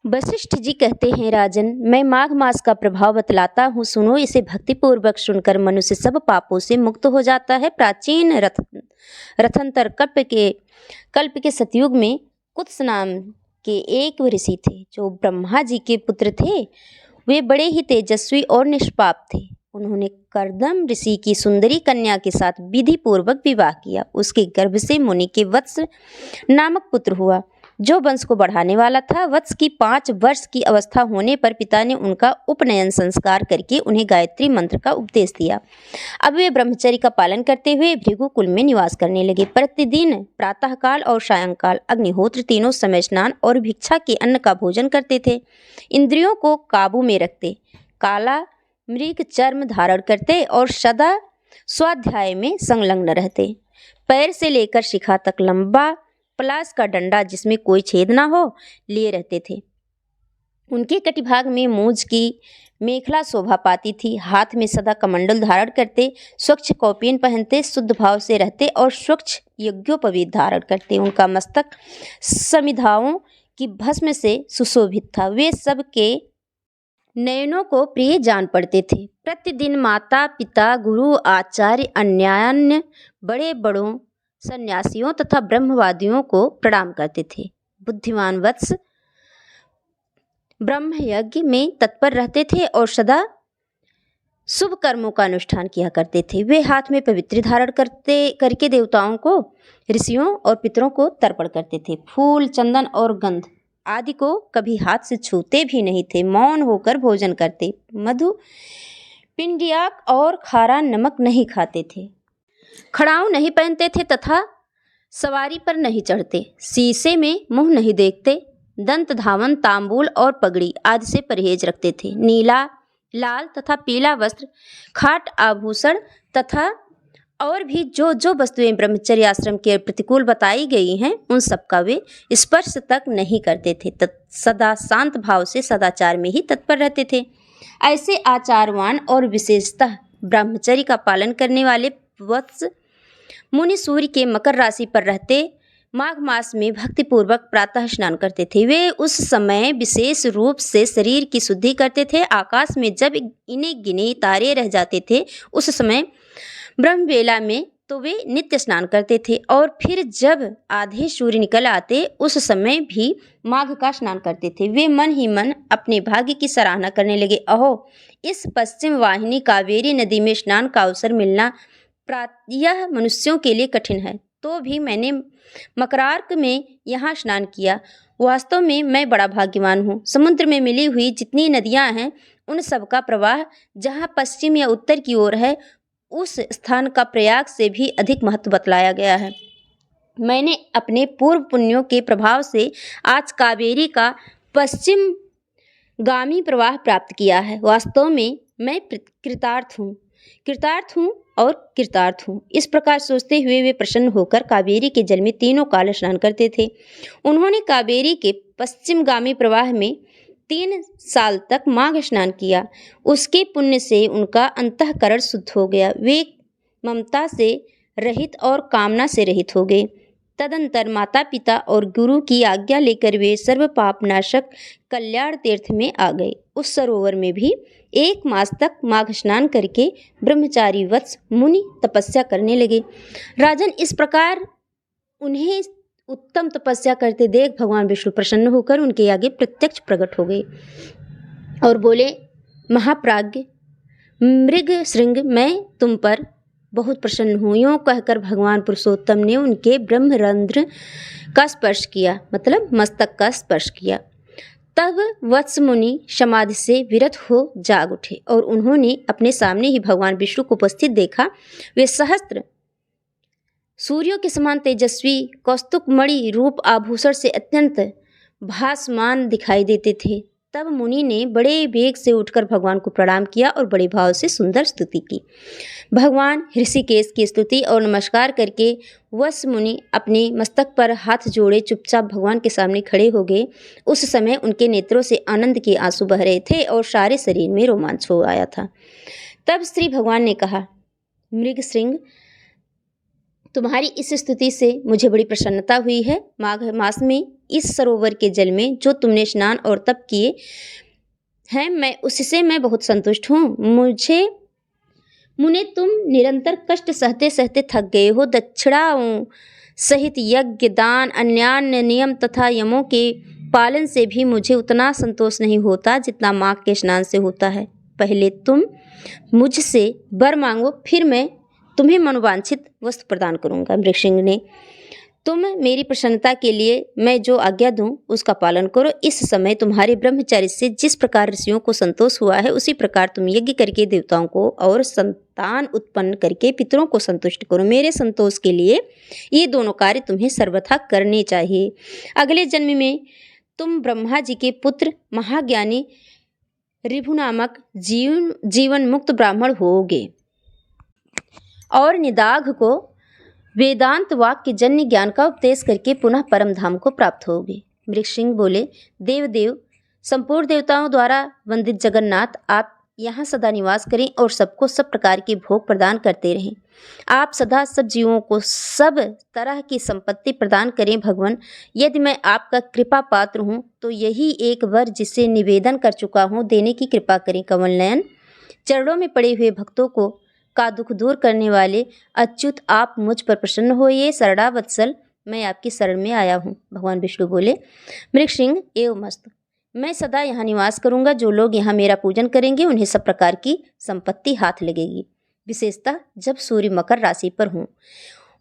वशिष्ठ जी कहते हैं, राजन, मैं माघ मास का प्रभाव बतलाता हूँ, सुनो इसे भक्तिपूर्वक सुनकर मनुष्य सब पापों से मुक्त हो जाता है। प्राचीन रथंतर कल्प के सतयुग में कुत्स नाम के एक ऋषि थे जो ब्रह्मा जी के पुत्र थे। वे बड़े ही तेजस्वी और निष्पाप थे। उन्होंने कर्दम ऋषि की सुंदरी कन्या के साथ विधि पूर्वक विवाह किया। उसके गर्भ से मुनि के वत्स नामक पुत्र हुआ जो वंश को बढ़ाने वाला था। वत्स की 5 वर्ष की अवस्था होने पर पिता ने उनका उपनयन संस्कार करके उन्हें गायत्री मंत्र का उपदेश दिया। अब वे ब्रह्मचर्य का पालन करते हुए भृगुकुल में निवास करने लगे। प्रतिदिन प्रातःकाल और सायंकाल अग्निहोत्र तीनों समय स्नान और भिक्षा के अन्न का भोजन करते थे। इंद्रियों को काबू में रखते, काला मृग चर्म धारण करते और सदा स्वाध्याय में संलग्न रहते। पैर से लेकर शिखा तक लंबा पलाश का डंडा जिसमें कोई छेद ना हो लिए रहते थे। उनके कटिभाग में मूंज की मेखला शोभा पाती थी। हाथ में सदा कमंडल धारण करते, स्वच्छ कौपीन पहनते, शुद्ध भाव से रहते और स्वच्छ यज्ञोपवीत धारण करते। उनका मस्तक समिधाओं की भस्म से सुशोभित था। वे सबके नयनों को प्रिय जान पड़ते थे। प्रतिदिन माता पिता, गुरु, आचार्य, अन्यान्य बड़े बड़ों सन्यासियों तथा ब्रह्मवादियों को प्रणाम करते थे। बुद्धिमान वत्स ब्रह्म यज्ञ में तत्पर रहते थे और सदा शुभ कर्मों का अनुष्ठान किया करते थे। वे हाथ में पवित्र धारण करके देवताओं को, ऋषियों और पितरों को तर्पण करते थे। फूल, चंदन और गंध आदि को कभी हाथ से छूते भी नहीं थे। मौन होकर भोजन करते, मधु, पिंडियाक और खारा नमक नहीं खाते थे। खड़ाऊ नहीं पहनते थे तथा सवारी पर नहीं चढ़ते। शीशे में मुंह नहीं देखते। दंत धावन, तांबूल और पगड़ी आदि से परहेज रखते थे। नीला, लाल तथा पीला वस्त्र, खाट आभूषण तथा और भी जो जो वस्तुएं ब्रह्मचर्य आश्रम के प्रतिकूल बताई गई हैं उन सब का वे स्पर्श तक नहीं करते थे। सदा शांत भाव से सदाचार में ही तत्पर रहते थे। ऐसे आचारवान और विशेषतः ब्रह्मचर्य का पालन करने वाले वत्स मुनि सूर्य के मकर राशि पर रहते माघ मास में भक्तिपूर्वक प्रातः स्नान करते थे। वे उस समय विशेष रूप से शरीर की शुद्धि करते थे। आकाश में जब इने गिने तारे रह जाते थे उस समय ब्रह्मवेला में तो वे नित्य स्नान करते थे और फिर जब आधे सूर्य निकल आते उस समय भी माघ का स्नान करते थे। वे मन ही मन अपने भाग्य की सराहना करने लगे। अहो, इस पश्चिम वाहिनी कावेरी नदी में स्नान का अवसर मिलना प्रायः मनुष्यों के लिए कठिन है, तो भी मैंने मकरार्क में यहाँ स्नान किया। वास्तव में मैं बड़ा भाग्यवान हूँ। समुद्र में मिली हुई जितनी नदियाँ हैं उन सब का प्रवाह जहाँ पश्चिम या उत्तर की ओर है उस स्थान का प्रयाग से भी अधिक महत्व बतलाया गया है। मैंने अपने पूर्व पुण्यों के प्रभाव से आज कावेरी का पश्चिम गामी प्रवाह प्राप्त किया है। वास्तव में मैं कृतार्थ हूँ। इस प्रकार सोचते हुए वे प्रसन्न होकर कावेरी के जल में तीनों काल स्नान करते थे। उन्होंने कावेरी के पश्चिमगामी प्रवाह में 3 साल तक माघ स्नान किया। उसके पुण्य से उनका अंतःकरण शुद्ध हो गया। वे ममता से रहित और कामना से रहित हो गए। तदंतर माता पिता और गुरु की आज्ञा लेकर वे सर्व पापनाशक कल्याण तीर्थ में आ गए। उस सरोवर में भी 1 मास तक माघ स्नान करके ब्रह्मचारी वत्स मुनि तपस्या करने लगे। राजन, इस प्रकार उन्हें उत्तम तपस्या करते देख भगवान विष्णु प्रसन्न होकर उनके आगे प्रत्यक्ष प्रकट हो गए और बोले, महाप्राज्ञ मृगशृंग, मैं तुम पर बहुत प्रसन्न हूँ। यूँ कहकर भगवान पुरुषोत्तम ने उनके ब्रह्मरंध्र का स्पर्श किया, मतलब मस्तक का स्पर्श किया। तब वत्स मुनि समाधि से विरत हो जाग उठे और उन्होंने अपने सामने ही भगवान विष्णु को उपस्थित देखा। वे सहस्त्र सूर्यों के समान तेजस्वी कौस्तुभमणि रूप आभूषण से अत्यंत भासमान दिखाई देते थे। तब मुनि ने बड़े वेग से उठकर भगवान को प्रणाम किया और बड़े भाव से सुंदर स्तुति की। भगवान ऋषिकेश की स्तुति और नमस्कार करके वत्स मुनि अपने मस्तक पर हाथ जोड़े चुपचाप भगवान के सामने खड़े हो गए। उस समय उनके नेत्रों से आनंद के आंसू बह रहे थे और सारे शरीर में रोमांच हो आया था। तब श्री भगवान ने कहा, मृगशृंग, तुम्हारी इस स्तुति से मुझे बड़ी प्रसन्नता हुई है। माघ मास में इस सरोवर के जल में जो तुमने स्नान और तप किए हैं, उससे मैं बहुत संतुष्ट हूँ। मुने तुम निरंतर कष्ट सहते सहते थक गए हो। दक्षिणाओं सहित यज्ञ, दान, अन्यान्य नियम तथा यमों के पालन से भी मुझे उतना संतोष नहीं होता जितना माघ के स्नान से होता है। पहले तुम मुझसे वर मांगो, फिर मैं तुम्हें मनोवांछित वस्तु प्रदान करूंगा। मृगसिंह ने, तुम मेरी प्रसन्नता के लिए मैं जो आज्ञा दूं उसका पालन करो। इस समय तुम्हारे ब्रह्मचर्य से जिस प्रकार ऋषियों को संतोष हुआ है, उसी प्रकार तुम यज्ञ करके देवताओं को और संतान उत्पन्न करके पितरों को संतुष्ट करो। मेरे संतोष के लिए ये दोनों कार्य तुम्हें सर्वथा करने चाहिए। अगले जन्म में तुम ब्रह्मा जी के पुत्र महाज्ञानी ऋभु नामक जीवन मुक्त ब्राह्मण होगे और निदाघ को वेदांत वाक्य जन्य ज्ञान का उपदेश करके पुनः परम धाम को प्राप्त होगे। मृगसिंह बोले, देव संपूर्ण देवताओं द्वारा वंदित जगन्नाथ, आप यहाँ सदा निवास करें और सबको सब प्रकार के भोग प्रदान करते रहें। आप सदा सब जीवों को सब तरह की संपत्ति प्रदान करें। भगवान, यदि मैं आपका कृपा पात्र हूँ तो यही एक वर जिसे निवेदन कर चुका हूँ देने की कृपा करें। कमल नयन, चरणों में पड़े हुए भक्तों का दुख दूर करने वाले अच्युत, आप मुझ पर प्रसन्न होइए। शरणावत्सल, मैं आपकी शरण में आया हूँ। भगवान विष्णु बोले, मृगसिंह एवं मस्त, मैं सदा यहाँ निवास करूँगा। जो लोग यहाँ मेरा पूजन करेंगे उन्हें सब प्रकार की संपत्ति हाथ लगेगी, विशेषतः जब सूर्य मकर राशि पर हों।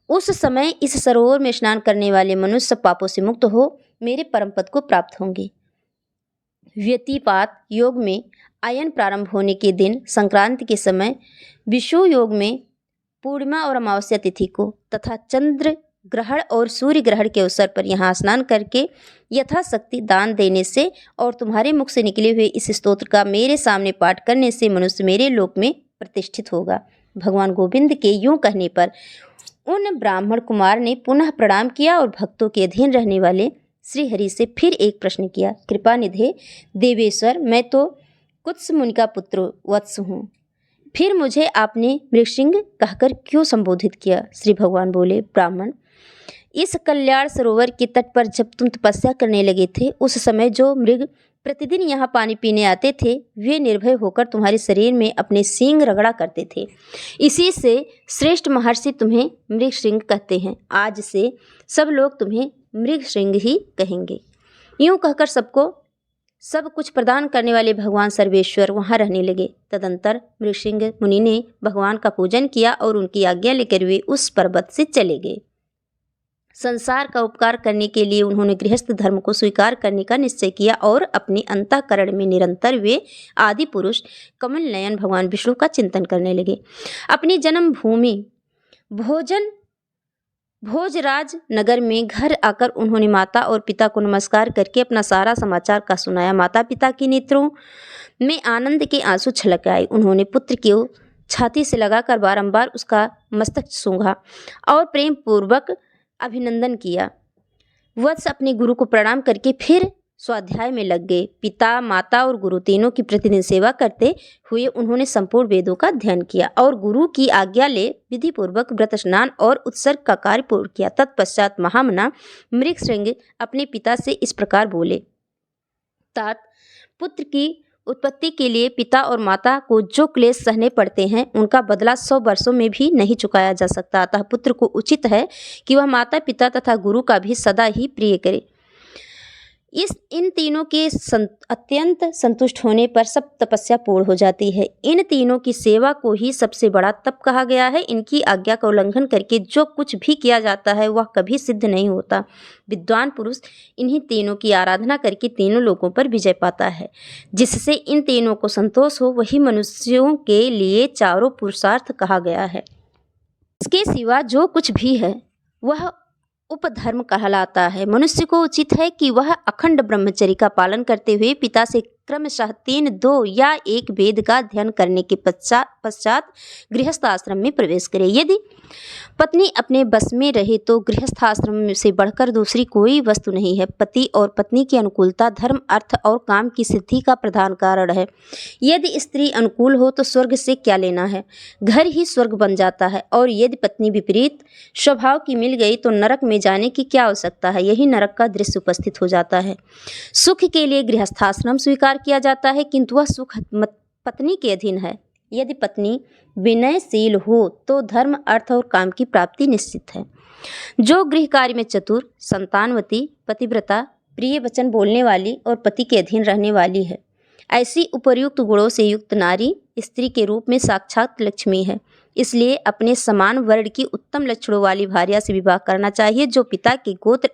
उस समय इस सरोवर में स्नान करने वाले मनुष्य सब पापों से मुक्त हो मेरे परम पद को प्राप्त होंगे। व्यतिपात योग में आयन प्रारंभ होने के दिन संक्रांति के समय, विषु योग में पूर्णिमा और अमावस्या तिथि को तथा चंद्र ग्रहण और सूर्य ग्रहण के अवसर पर यहाँ स्नान करके यथाशक्ति दान देने से और तुम्हारे मुख से निकले हुए इस स्तोत्र का मेरे सामने पाठ करने से मनुष्य मेरे लोक में प्रतिष्ठित होगा। भगवान गोविंद के यूं कहने पर उन ब्राह्मण कुमार ने पुनः प्रणाम किया और भक्तों के अधीन रहने वाले श्री हरि से फिर एक प्रश्न किया। कृपा निधे देवेश्वर, मैं तो कुत्स मुनि का पुत्र वत्स हूँ, फिर मुझे आपने मृगसिंह कहकर क्यों संबोधित किया? श्री भगवान बोले, ब्राह्मण, इस कल्याण सरोवर के तट पर जब तुम तपस्या करने लगे थे, उस समय जो मृग प्रतिदिन यहाँ पानी पीने आते थे वे निर्भय होकर तुम्हारे शरीर में अपने सींग रगड़ा करते थे। इसी से श्रेष्ठ महर्षि तुम्हें मृगसिंह कहते हैं। आज से सब लोग तुम्हें मृगसिंह ही कहेंगे। यूँ कहकर सबको सब कुछ प्रदान करने वाले भगवान सर्वेश्वर वहाँ रहने लगे। तदंतर मृगसिंह मुनि ने भगवान का पूजन किया और उनकी आज्ञा लेकर वे उस पर्वत से चले गए। संसार का उपकार करने के लिए उन्होंने गृहस्थ धर्म को स्वीकार करने का निश्चय किया और अपने अंतःकरण में निरंतर वे आदि पुरुष कमल नयन भगवान विष्णु का चिंतन करने लगे। अपनी जन्म भूमि भोजराज नगर में घर आकर उन्होंने माता और पिता को नमस्कार करके अपना सारा समाचार का सुनाया। माता पिता के नेत्रों में आनंद के आंसू छलक आए। उन्होंने पुत्र को छाती से लगाकर बारंबार उसका मस्तक सूंघा और प्रेम पूर्वक अभिनंदन किया। वत्स अपने गुरु को प्रणाम करके फिर स्वाध्याय में लग गए। पिता, माता और गुरु तीनों की प्रतिदिन सेवा करते हुए उन्होंने संपूर्ण वेदों का अध्ययन किया और गुरु की आज्ञा ले विधि पूर्वक व्रत स्नान और उत्सर्ग का कार्य पूर्ण किया। तत्पश्चात महामना मृगसिंह अपने पिता से इस प्रकार बोले, तात, पुत्र की उत्पत्ति के लिए पिता और माता को जो क्लेश सहने पड़ते हैं उनका बदला 100 वर्षों में भी नहीं चुकाया जा सकता। अतः पुत्र को उचित है कि वह माता पिता तथा गुरु का भी सदा ही प्रिय करे। इन तीनों के अत्यंत संतुष्ट होने पर सब तपस्या पूर्ण हो जाती है। इन तीनों की सेवा को ही सबसे बड़ा तप कहा गया है। इनकी आज्ञा का उल्लंघन करके जो कुछ भी किया जाता है वह कभी सिद्ध नहीं होता। विद्वान पुरुष इन्हीं तीनों की आराधना करके तीनों लोगों पर विजय पाता है। जिससे इन तीनों को संतोष हो वही मनुष्यों के लिए चारों पुरुषार्थ कहा गया है। इसके सिवा जो कुछ भी है वह उपधर्म कहलाता है। मनुष्य को उचित है कि वह अखंड ब्रह्मचर्य का पालन करते हुए पिता से क्रमशः 3, 2 या 1 वेद का अध्ययन करने के पश्चात गृहस्थ आश्रम में प्रवेश करे। यदि पत्नी अपने बस में रहे तो गृहस्थ आश्रम से बढ़कर दूसरी कोई वस्तु नहीं है। पति और पत्नी की अनुकूलता धर्म, अर्थ और काम की सिद्धि का प्रधान कारण है। यदि स्त्री अनुकूल हो तो स्वर्ग से क्या लेना है, घर ही स्वर्ग बन जाता है। और यदि पत्नी विपरीत स्वभाव की मिल गई तो नरक में जाने की क्या आवश्यकता है, यही नरक का दृश्य उपस्थित हो जाता है। सुख के लिए गृहस्थाश्रम स्वीकार किया जाता है, किंतु वह सुख पत्नी के अधीन है। यदि पत्नी विनयशील हो तो धर्म, अर्थ और काम की प्राप्ति निश्चित है। जो गृह कार्य में चतुर, संतानवती, पतिव्रता, प्रिय वचन बोलने वाली और पति के अधीन रहने वाली है, ऐसी उपर्युक्त गुणों से युक्त नारी स्त्री के रूप में साक्षात लक्ष्मी है। इसलिए अपने समान वर्ण की उत्तम लक्षणों वाली भार्या से विवाह करना चाहिए, जो पिता के गोत्र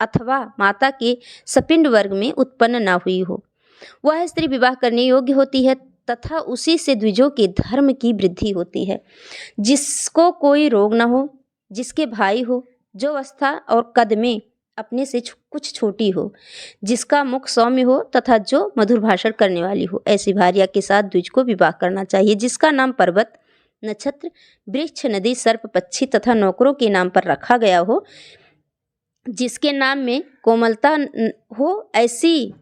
अथवा माता के सपिंड वर्ग में उत्पन्न न हुई हो। वह स्त्री विवाह करने योग्य होती है तथा उसी से द्विजों के धर्म की वृद्धि होती है। जिसको कोई रोग न हो, जिसके भाई हो, जो अवस्था और कद में अपने से कुछ छोटी हो, जिसका मुख सौम्य हो तथा जो मधुर भाषण करने वाली हो, ऐसी भार्या के साथ द्विज को विवाह करना चाहिए। जिसका नाम पर्वत, नक्षत्र, वृक्ष, नदी, सर्प, पक्षी तथा नौकरों के नाम पर रखा गया हो, जिसके नाम में कोमलता हो, ऐसी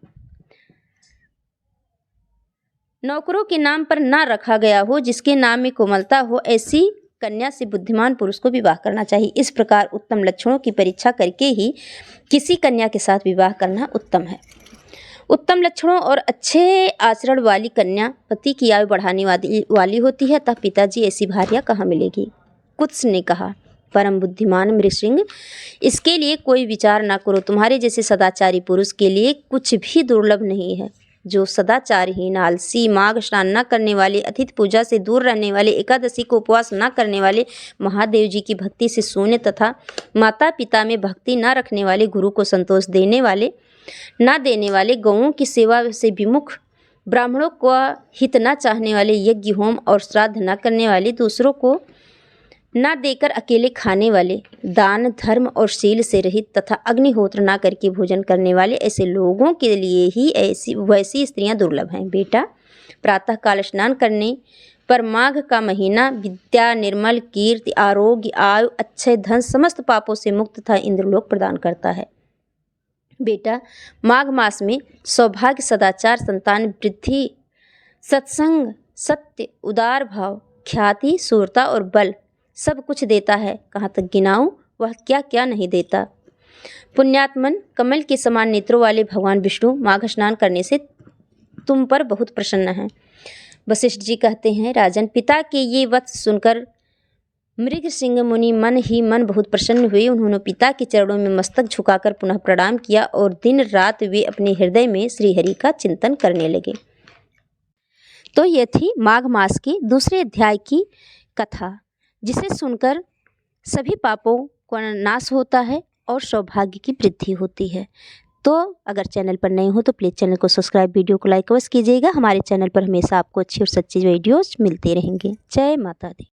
नौकरों के नाम पर ना रखा गया हो, जिसके नाम में कोमलता हो, ऐसी कन्या से बुद्धिमान पुरुष को विवाह करना चाहिए। इस प्रकार उत्तम लक्षणों की परीक्षा करके ही किसी कन्या के साथ विवाह करना उत्तम है। उत्तम लक्षणों और अच्छे आचरण वाली कन्या पति की आयु बढ़ाने वाली होती है। तब पिताजी ऐसी भार्या कहाँ मिलेगी? कुत्स ने कहा, परम बुद्धिमान मृसिंह, इसके लिए कोई विचार ना करो। तुम्हारे जैसे सदाचारी पुरुष के लिए कुछ भी दुर्लभ नहीं है। जो सदाचारहीन, आलसी, माघ स्नान न करने वाले, अतिथि पूजा से दूर रहने वाले, एकादशी को उपवास न करने वाले, महादेव जी की भक्ति से शून्य तथा माता पिता में भक्ति न रखने वाले, गुरु को संतोष देने वाले न देने वाले, गौओं की सेवा से विमुख, ब्राह्मणों को हित न चाहने वाले, यज्ञ होम और श्राद्ध न करने वाले, दूसरों को न देकर अकेले खाने वाले, दान धर्म और शील से रहित तथा अग्निहोत्र न करके भोजन करने वाले, ऐसे लोगों के लिए ही वैसी स्त्रियां दुर्लभ हैं। बेटा, प्रातः काल स्नान करने पर माघ का महीना विद्या, निर्मल कीर्ति, आरोग्य, आयु, अच्छे धन, समस्त पापों से मुक्त तथा इंद्रलोक प्रदान करता है। बेटा, माघ मास में सौभाग्य, सदाचार, संतान वृद्धि, सत्संग, सत्य, उदार भाव, ख्याति, सूरता और बल सब कुछ देता है। कहाँ तक गिनाऊं, वह क्या क्या नहीं देता। पुण्यात्मन, कमल के समान नेत्रों वाले भगवान विष्णु माघ स्नान करने से तुम पर बहुत प्रसन्न हैं। वशिष्ठ जी कहते हैं, राजन, पिता के ये वचन सुनकर मृगसिंह मुनि मन ही मन बहुत प्रसन्न हुए। उन्होंने पिता के चरणों में मस्तक झुकाकर पुनः प्रणाम किया और दिन रात वे अपने हृदय में श्रीहरि का चिंतन करने लगे। तो यह थी माघ मास के दूसरे अध्याय की कथा, जिसे सुनकर सभी पापों का नाश होता है और सौभाग्य की वृद्धि होती है। तो अगर चैनल पर नए हो तो प्लीज़ चैनल को सब्सक्राइब, वीडियो को लाइक अवश्य कीजिएगा। हमारे चैनल पर हमेशा आपको अच्छी और सच्ची वीडियोस मिलते रहेंगे। जय माता दी।